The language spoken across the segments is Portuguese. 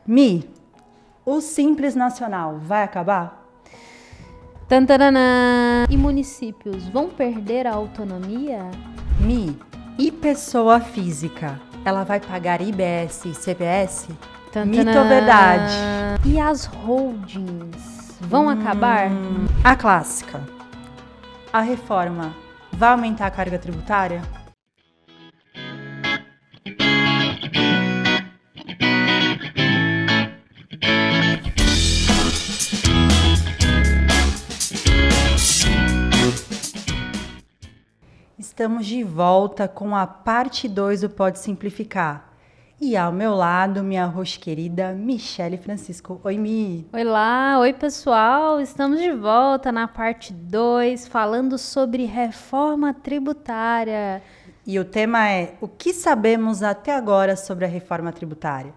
Mi, o Simples Nacional vai acabar? Tantaranã. E municípios vão perder a autonomia? Mi, e pessoa física, ela vai pagar IBS e CBS? Tantanã. Mito ou verdade? E as holdings vão acabar? A clássica. A reforma vai aumentar a carga tributária? Estamos de volta com a parte 2 do Pode Simplificar. E ao meu lado, minha host querida, Michele Francisco. Oi, Mi. Olá, oi pessoal, estamos de volta na parte 2, falando sobre reforma tributária. E o tema é: o que sabemos até agora sobre a reforma tributária?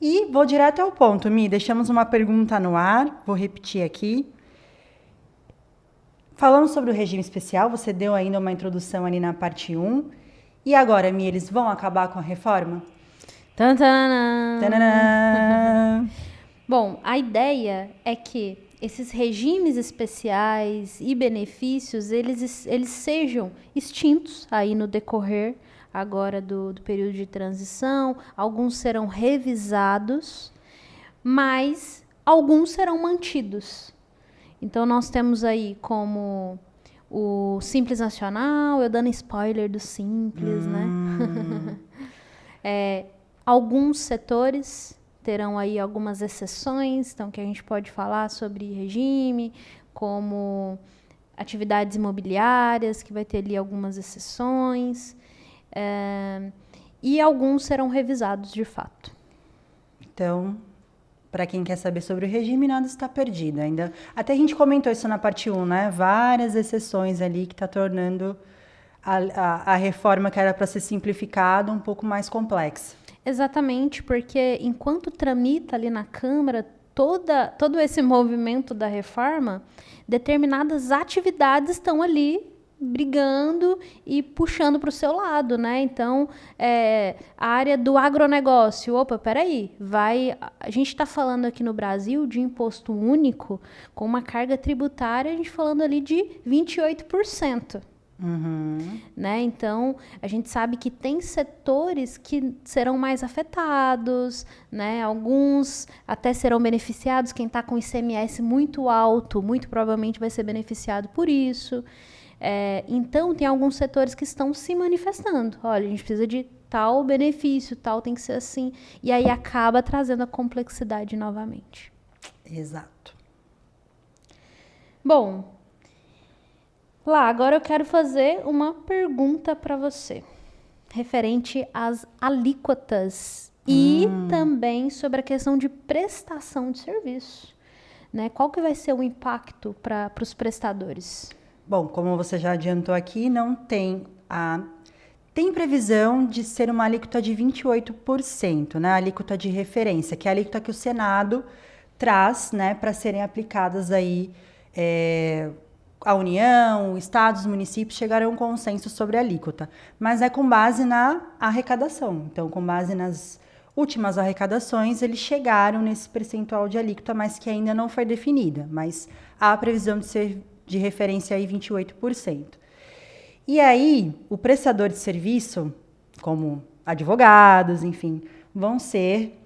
E vou direto ao ponto, Mi. Deixamos uma pergunta no ar, vou repetir aqui. Falando sobre o regime especial, você deu ainda uma introdução ali na parte 1. E agora, Mi, eles vão acabar com a reforma? Tantanã. Tananã. Bom, a ideia é que esses regimes especiais e benefícios, eles sejam extintos aí no decorrer agora do período de transição. Alguns serão revisados, mas alguns serão mantidos. Então, nós temos aí como o Simples Nacional, eu dando spoiler do Simples, né? Alguns setores terão aí algumas exceções, então que a gente pode falar sobre regime, como atividades imobiliárias, que vai ter ali algumas exceções, e alguns serão revisados de fato. Então, para quem quer saber sobre o regime, nada está perdido ainda. Até a gente comentou isso na parte 1, né? Várias exceções ali que está tornando a reforma que era para ser simplificada um pouco mais complexa. Exatamente, porque enquanto tramita ali na Câmara todo esse movimento da reforma, determinadas atividades estão ali brigando e puxando para o seu lado, né? Então, a área do agronegócio, peraí, a gente está falando aqui no Brasil de imposto único com uma carga tributária, a gente falando ali de 28%. Né? Então, a gente sabe que tem setores que serão mais afetados, né? Alguns até serão beneficiados. Quem está com ICMS muito alto, muito provavelmente vai ser beneficiado por isso. Então, tem alguns setores que estão se manifestando. Olha, a gente precisa de tal benefício, tal tem que ser assim. E aí acaba trazendo a complexidade novamente. Exato. Bom, agora eu quero fazer uma pergunta para você, referente às alíquotas e também sobre a questão de prestação de serviço, né? Qual que vai ser o impacto para os prestadores? Bom, como você já adiantou aqui, não tem previsão de ser uma alíquota de 28%, né? A alíquota de referência, que é a alíquota que o Senado traz, né, para serem aplicadas aí. A União, estados, municípios chegaram a um consenso sobre a alíquota, mas é com base na arrecadação. Então, com base nas últimas arrecadações, eles chegaram nesse percentual de alíquota, mas que ainda não foi definida. Mas há a previsão de ser de referência aí 28%. E aí, o prestador de serviço, como advogados, enfim, vão ser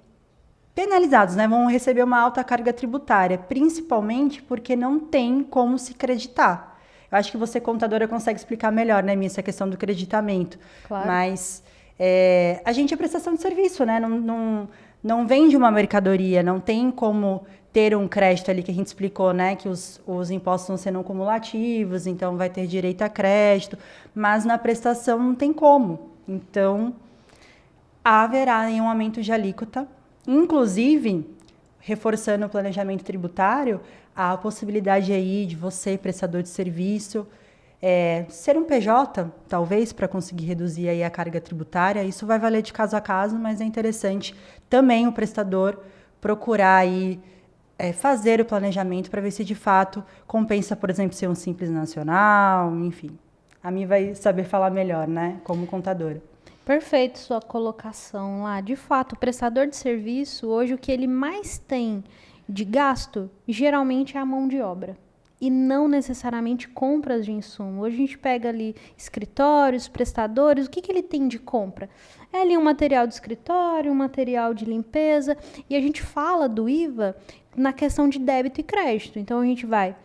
penalizados, né? Vão receber uma alta carga tributária, principalmente porque não tem como se creditar. Eu acho que você, contadora, consegue explicar melhor, né, Mia, essa questão do creditamento. Claro. Mas a gente é prestação de serviço, né? Não vende uma mercadoria, não tem como ter um crédito ali que a gente explicou, né? Que os impostos vão sendo cumulativos, então vai ter direito a crédito, mas na prestação não tem como. Então, haverá um aumento de alíquota. Inclusive, reforçando o planejamento tributário, há a possibilidade aí de você, prestador de serviço, ser um PJ, talvez, para conseguir reduzir aí a carga tributária. Isso vai valer de caso a caso, mas é interessante também o prestador procurar aí, fazer o planejamento para ver se de fato compensa, por exemplo, ser um Simples Nacional, enfim. A mim vai saber falar melhor, né, como contadora. Perfeito sua colocação lá. De fato, o prestador de serviço, hoje, o que ele mais tem de gasto, geralmente é a mão de obra. E não necessariamente compras de insumo. Hoje a gente pega ali escritórios, prestadores, o que ele tem de compra? É ali um material de escritório, um material de limpeza, e a gente fala do IVA na questão de débito e crédito. Então a gente vai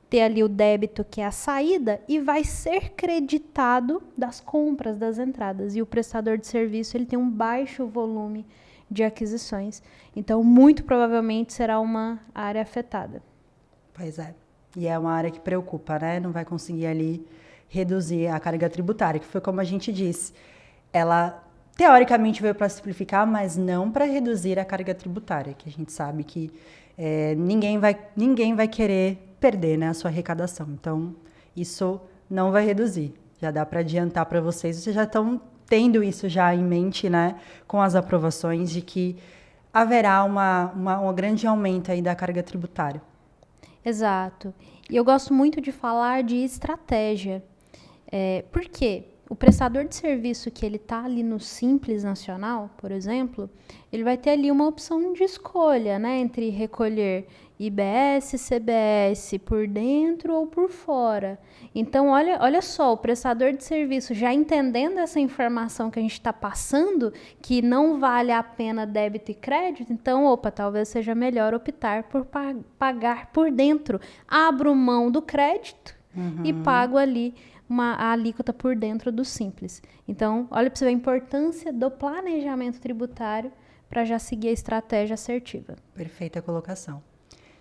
ter ali o débito, que é a saída, e vai ser creditado das compras, das entradas. E o prestador de serviço, ele tem um baixo volume de aquisições. Então, muito provavelmente será uma área afetada. Pois é. E é uma área que preocupa, né? Não vai conseguir ali reduzir a carga tributária, que foi como a gente disse. Ela, teoricamente, veio para simplificar, mas não para reduzir a carga tributária, que a gente sabe que ninguém vai querer perder, né, a sua arrecadação. Então, isso não vai reduzir. Já dá para adiantar para vocês. Vocês já estão tendo isso já em mente, né, com as aprovações, de que haverá um grande aumento aí da carga tributária. Exato. E eu gosto muito de falar de estratégia. Por quê? O prestador de serviço que ele está ali no Simples Nacional, por exemplo, ele vai ter ali uma opção de escolha, né, entre recolher IBS, CBS por dentro ou por fora. Então, olha só, o prestador de serviço já entendendo essa informação que a gente está passando, que não vale a pena débito e crédito, então, talvez seja melhor optar por pagar por dentro. Abro mão do crédito e pago ali a alíquota por dentro do Simples. Então, olha para você ver a importância do planejamento tributário para já seguir a estratégia assertiva. Perfeita colocação.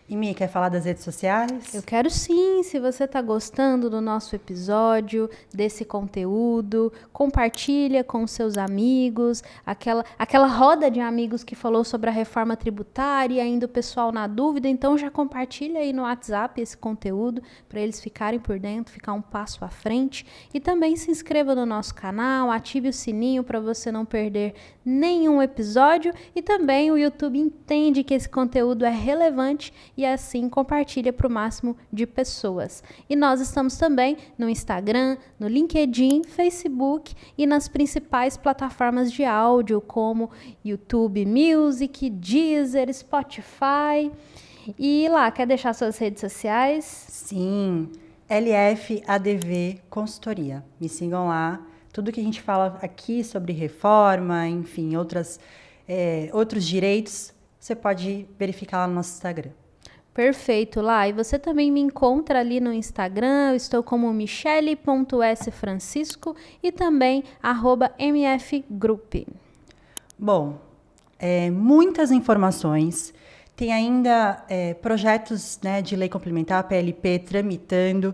E Mi, quer falar das redes sociais? Eu quero sim. Se você está gostando do nosso episódio, desse conteúdo, compartilha com seus amigos, aquela roda de amigos que falou sobre a reforma tributária e ainda o pessoal na dúvida, então já compartilha aí no WhatsApp esse conteúdo para eles ficarem por dentro, ficar um passo à frente. E também se inscreva no nosso canal, ative o sininho para você não perder nenhum episódio, e também o YouTube entende que esse conteúdo é relevante e assim compartilha para o máximo de pessoas. E nós estamos também no Instagram, no LinkedIn, Facebook e nas principais plataformas de áudio como YouTube Music, Deezer, Spotify. E lá, quer deixar suas redes sociais? Sim, LFADV Consultoria. Me sigam lá. Tudo que a gente fala aqui sobre reforma, enfim, outros direitos, você pode verificar lá no nosso Instagram. Perfeito, lá. E você também me encontra ali no Instagram, eu estou como michele.sfrancisco e também @mfgroup. Bom, muitas informações. Tem ainda projetos, né, de lei complementar, PLP, tramitando.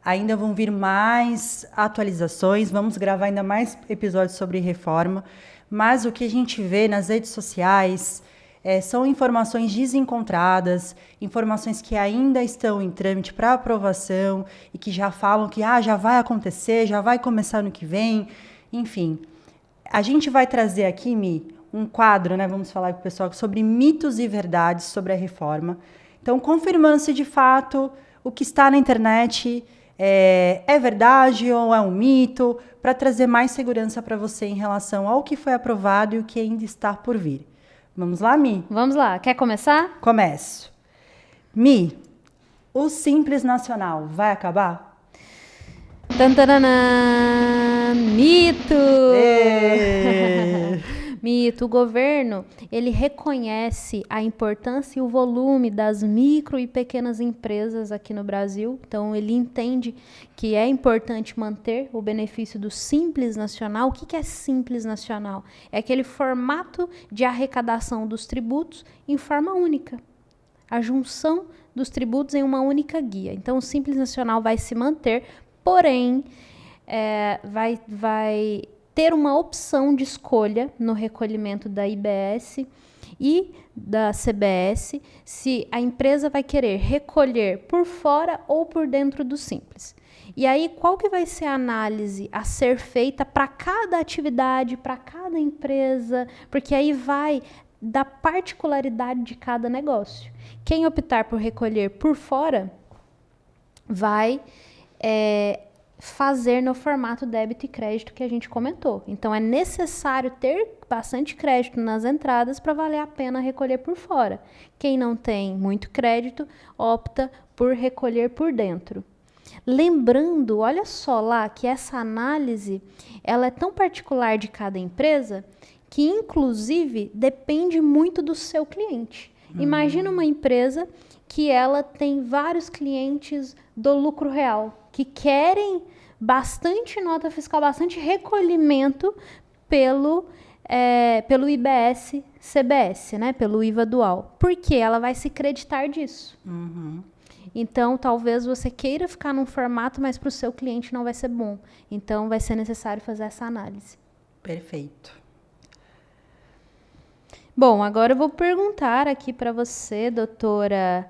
Ainda vão vir mais atualizações, vamos gravar ainda mais episódios sobre reforma. Mas o que a gente vê nas redes sociais são informações desencontradas, informações que ainda estão em trâmite para aprovação e que já falam que já vai acontecer, já vai começar no que vem. Enfim, a gente vai trazer aqui, Mi, um quadro, né? Vamos falar com o pessoal sobre mitos e verdades sobre a reforma. Então, confirmando se de fato o que está na internet é verdade ou é um mito, para trazer mais segurança para você em relação ao que foi aprovado e o que ainda está por vir. Vamos lá, Mi? Vamos lá. Quer começar? Começo. Mi, o Simples Nacional vai acabar? Tantaranã! Mito! Mito. O governo, ele reconhece a importância e o volume das micro e pequenas empresas aqui no Brasil. Então, ele entende que é importante manter o benefício do Simples Nacional. O que é Simples Nacional? É aquele formato de arrecadação dos tributos em forma única. A junção dos tributos em uma única guia. Então, o Simples Nacional vai se manter, porém, vai ter uma opção de escolha no recolhimento da IBS e da CBS, se a empresa vai querer recolher por fora ou por dentro do Simples. E aí, qual que vai ser a análise a ser feita para cada atividade, para cada empresa? Porque aí vai da particularidade de cada negócio. Quem optar por recolher por fora vai fazer no formato débito e crédito que a gente comentou. Então, é necessário ter bastante crédito nas entradas para valer a pena recolher por fora. Quem não tem muito crédito, opta por recolher por dentro. Lembrando, olha só lá, que essa análise ela é tão particular de cada empresa que, inclusive, depende muito do seu cliente. Imagina uma empresa que ela tem vários clientes do lucro real, que querem bastante nota fiscal, bastante recolhimento pelo IBS, CBS, né? Pelo IVA dual. Porque ela vai se creditar disso. Então, talvez você queira ficar num formato, mas para o seu cliente não vai ser bom. Então, vai ser necessário fazer essa análise. Perfeito. Bom, agora eu vou perguntar aqui para você, doutora.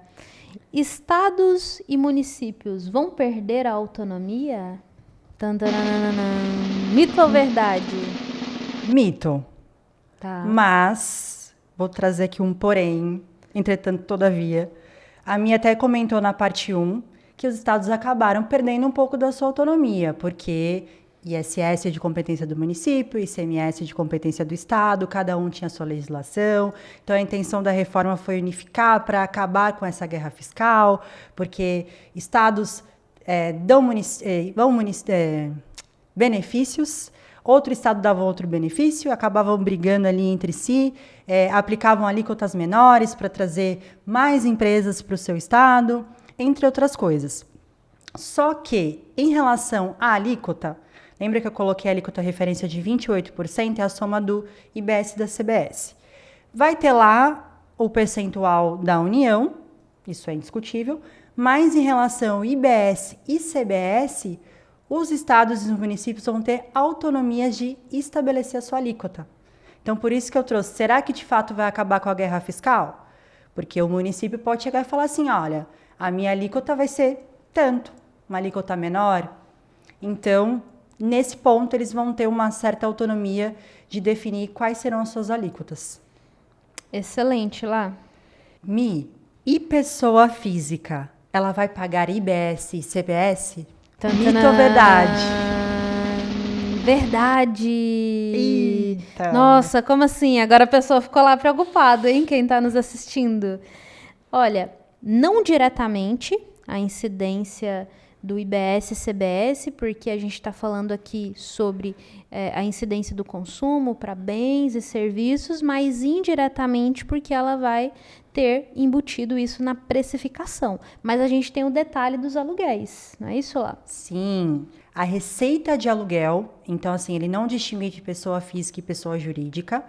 Estados e municípios vão perder a autonomia? Mito ou verdade? Mito. Tá. Mas, vou trazer aqui um porém, entretanto, todavia. A minha até comentou na parte 1 que os estados acabaram perdendo um pouco da sua autonomia, porque ISS é de competência do município, ICMS é de competência do estado, cada um tinha sua legislação. Então, a intenção da reforma foi unificar para acabar com essa guerra fiscal, porque estados dão benefícios, outro estado dava outro benefício, acabavam brigando ali entre si, aplicavam alíquotas menores para trazer mais empresas para o seu estado, entre outras coisas. Só que, em relação à alíquota, lembra que eu coloquei a alíquota referência de 28%, é a soma do IBS e da CBS. Vai ter lá o percentual da União, isso é indiscutível, mas em relação ao IBS e CBS, os estados e os municípios vão ter autonomia de estabelecer a sua alíquota. Então, por isso que eu trouxe, será que de fato vai acabar com a guerra fiscal? Porque o município pode chegar e falar assim, olha, a minha alíquota vai ser tanto, uma alíquota menor. Então, nesse ponto, eles vão ter uma certa autonomia de definir quais serão as suas alíquotas. Excelente, lá. E pessoa física, ela vai pagar IBS e CBS? Mito ou verdade? Verdade. Eita. Nossa, como assim? Agora a pessoa ficou lá preocupada, hein? Quem está nos assistindo. Olha, não diretamente a incidência do IBS e CBS, porque a gente está falando aqui sobre a incidência do consumo para bens e serviços, mas indiretamente porque ela vai ter embutido isso na precificação. Mas a gente tem o detalhe dos aluguéis, não é isso lá? Sim. A receita de aluguel, então assim, ele não distingue de pessoa física e pessoa jurídica,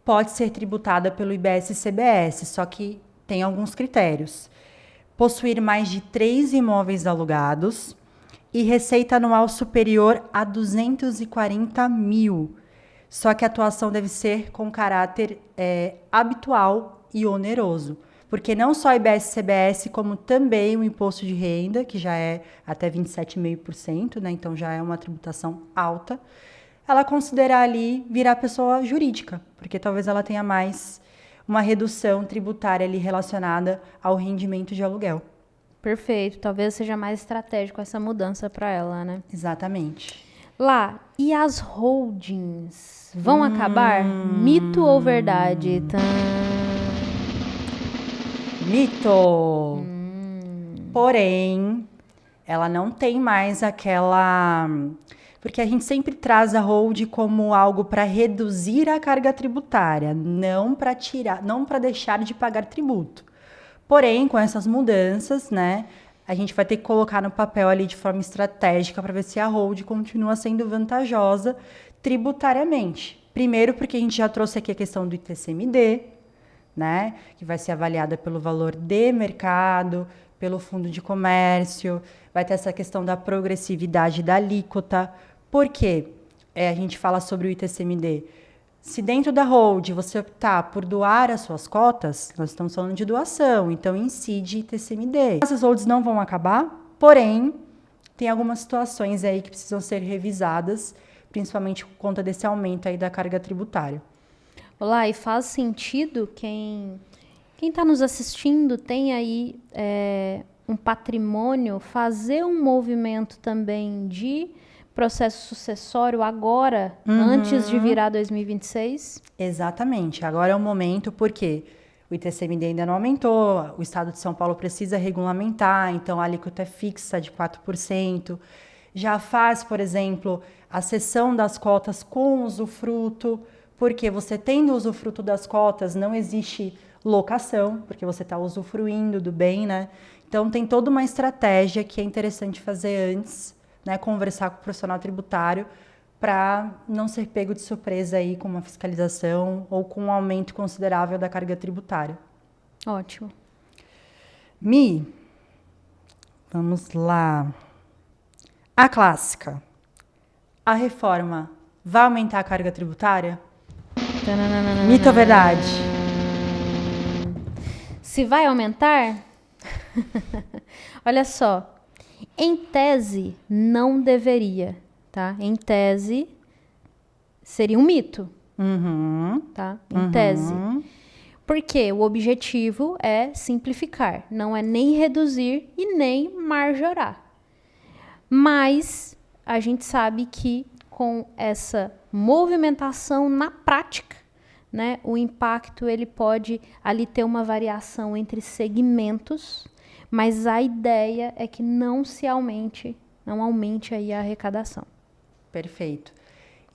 pode ser tributada pelo IBS e CBS, só que tem alguns critérios. Possuir mais de 3 imóveis alugados e receita anual superior a 240 mil. Só que a atuação deve ser com caráter habitual e oneroso. Porque não só IBS e CBS, como também o imposto de renda, que já é até 27,5%, né? Então já é uma tributação alta, ela considera ali virar pessoa jurídica, porque talvez ela tenha mais uma redução tributária ali relacionada ao rendimento de aluguel. Perfeito. Talvez seja mais estratégico essa mudança para ela, né? Exatamente. Lá, e as holdings vão acabar? Mito ou verdade? Mito! Porém, ela não tem mais aquela... Porque a gente sempre traz a hold como algo para reduzir a carga tributária, não para tirar, não para deixar de pagar tributo. Porém, com essas mudanças, né, a gente vai ter que colocar no papel ali de forma estratégica para ver se a hold continua sendo vantajosa tributariamente. Primeiro, porque a gente já trouxe aqui a questão do ITCMD, né, que vai ser avaliada pelo valor de mercado, pelo fundo de comércio, vai ter essa questão da progressividade da alíquota. Por quê? A gente fala sobre o ITCMD. Se dentro da hold você optar por doar as suas cotas, nós estamos falando de doação, então incide ITCMD. Essas holds não vão acabar, porém, tem algumas situações aí que precisam ser revisadas, principalmente por conta desse aumento aí da carga tributária. Olá, e faz sentido quem está nos assistindo tem aí um patrimônio, fazer um movimento também de processo sucessório agora, antes de virar 2026? Exatamente. Agora é o momento, porque o ITCMD ainda não aumentou, o Estado de São Paulo precisa regulamentar, então a alíquota é fixa de 4%. Já faz, por exemplo, a cessão das cotas com usufruto, porque você tendo usufruto das cotas, não existe locação, porque você está usufruindo do bem, né? Então, tem toda uma estratégia que é interessante fazer antes, né? Conversar com o profissional tributário para não ser pego de surpresa aí com uma fiscalização ou com um aumento considerável da carga tributária. Ótimo. Mi, vamos lá. A clássica. A reforma vai aumentar a carga tributária? Mito ou verdade? Se vai aumentar? Olha só. Em tese, não deveria, tá? Em tese, seria um mito, tá? Em tese. Porque o objetivo é simplificar, não é nem reduzir e nem majorar. Mas a gente sabe que com essa movimentação na prática, né, o impacto ele pode ali ter uma variação entre segmentos, mas a ideia é que não aumente aí a arrecadação. Perfeito.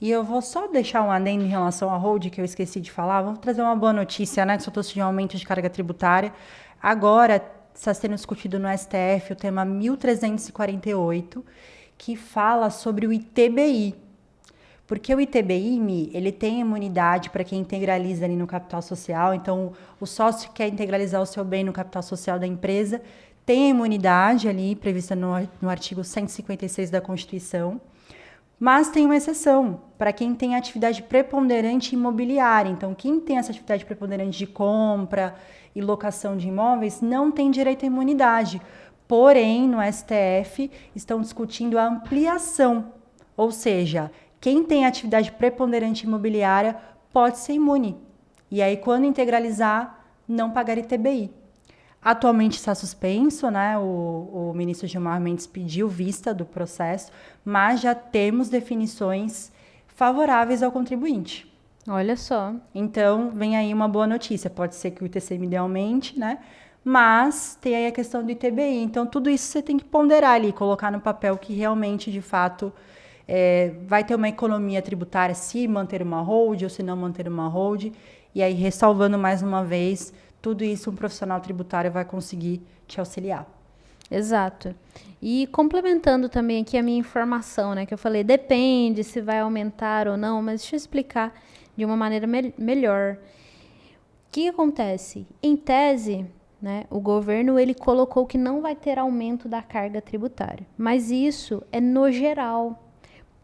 E eu vou só deixar um adendo em relação à hold, que eu esqueci de falar. Vamos trazer uma boa notícia, né? Que só trouxe de um aumento de carga tributária. Agora está sendo discutido no STF o tema 1348, que fala sobre o ITBI. Porque o ITBI, ele tem imunidade para quem integraliza ali no capital social. Então, o sócio que quer integralizar o seu bem no capital social da empresa tem a imunidade ali prevista no artigo 156 da Constituição. Mas tem uma exceção para quem tem atividade preponderante imobiliária. Então, quem tem essa atividade preponderante de compra e locação de imóveis não tem direito à imunidade. Porém, no STF, estão discutindo a ampliação. Ou seja, quem tem atividade preponderante imobiliária pode ser imune. E aí, quando integralizar, não pagar ITBI. Atualmente está suspenso, né? O ministro Gilmar Mendes pediu vista do processo, mas já temos definições favoráveis ao contribuinte. Olha só. Então, vem aí uma boa notícia. Pode ser que o ITCMD aumente, né? Mas tem aí a questão do ITBI. Então, tudo isso você tem que ponderar ali, colocar no papel que realmente, de fato, vai ter uma economia tributária se manter uma hold ou se não manter uma hold. E aí, ressalvando mais uma vez, tudo isso um profissional tributário vai conseguir te auxiliar. Exato. E complementando também aqui a minha informação, né? Que eu falei, depende se vai aumentar ou não, mas deixa eu explicar de uma maneira melhor. O que acontece? Em tese, né, o governo ele colocou que não vai ter aumento da carga tributária. Mas isso é no geral.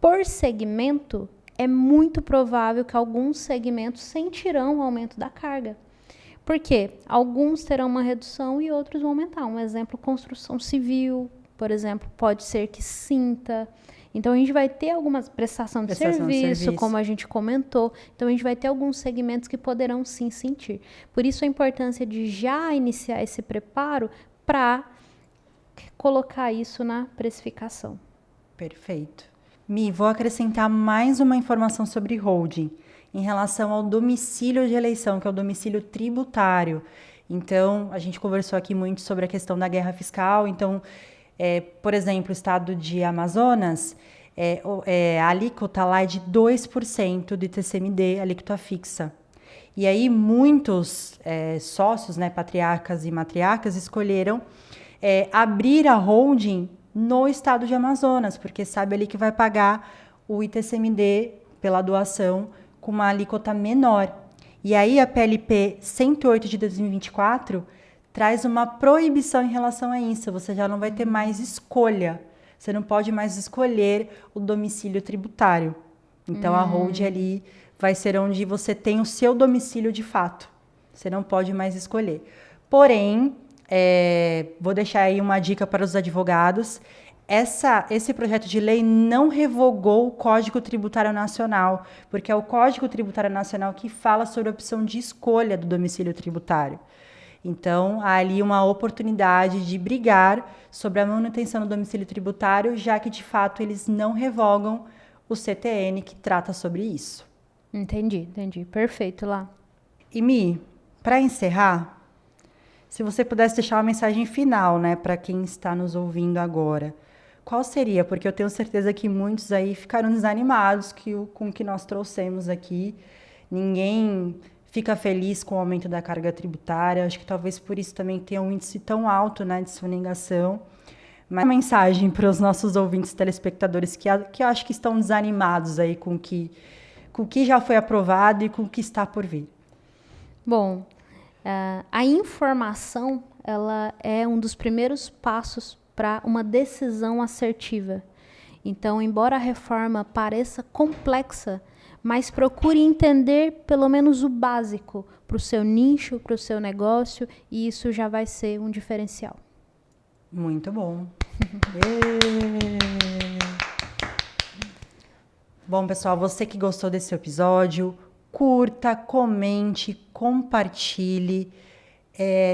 Por segmento, é muito provável que alguns segmentos sentirão o aumento da carga. Por quê? Alguns terão uma redução e outros vão aumentar. Um exemplo, construção civil, por exemplo, pode ser que sinta. Então, a gente vai ter algumas prestação de serviço, como a gente comentou. Então, a gente vai ter alguns segmentos que poderão sim sentir. Por isso, a importância de já iniciar esse preparo para colocar isso na precificação. Perfeito. Mi, vou acrescentar mais uma informação sobre holding em relação ao domicílio de eleição, que é o domicílio tributário. Então, a gente conversou aqui muito sobre a questão da guerra fiscal. Então, por exemplo, o estado de Amazonas, a alíquota lá é de 2% do ITCMD, alíquota fixa. E aí, muitos sócios, né, patriarcas e matriarcas, escolheram abrir a holding no estado de Amazonas, porque sabe ali que vai pagar o ITCMD pela doação com uma alíquota menor. E aí a PLP 108 de 2024 traz uma proibição em relação a isso. Você já não vai ter mais escolha. Você não pode mais escolher o domicílio tributário. Então a hold ali vai ser onde você tem o seu domicílio de fato. Você não pode mais escolher. Porém, vou deixar aí uma dica para os advogados. Esse projeto de lei não revogou o Código Tributário Nacional, porque é o Código Tributário Nacional que fala sobre a opção de escolha do domicílio tributário. Então, há ali uma oportunidade de brigar sobre a manutenção do domicílio tributário, já que, de fato, eles não revogam o CTN que trata sobre isso. Entendi. Perfeito, Lá. E, Mi, para encerrar, se você pudesse deixar uma mensagem final, né, para quem está nos ouvindo agora, qual seria? Porque eu tenho certeza que muitos aí ficaram desanimados com o que nós trouxemos aqui. Ninguém fica feliz com o aumento da carga tributária. Acho que talvez por isso também tenha um índice tão alto, né, de sonegação. Mas uma mensagem para os nossos ouvintes telespectadores que eu acho que estão desanimados aí com o que já foi aprovado e com o que está por vir. Bom, a informação, ela é um dos primeiros passos para uma decisão assertiva. Então, embora a reforma pareça complexa, mas procure entender pelo menos o básico para o seu nicho, para o seu negócio, e isso já vai ser um diferencial. Muito bom. Bom, pessoal, você que gostou desse episódio, curta, comente, compartilhe,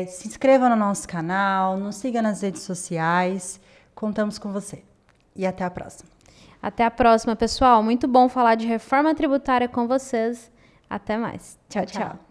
se inscreva no nosso canal, nos siga nas redes sociais. Contamos com você. E até a próxima. Até a próxima, pessoal. Muito bom falar de reforma tributária com vocês. Até mais. Tchau, tchau.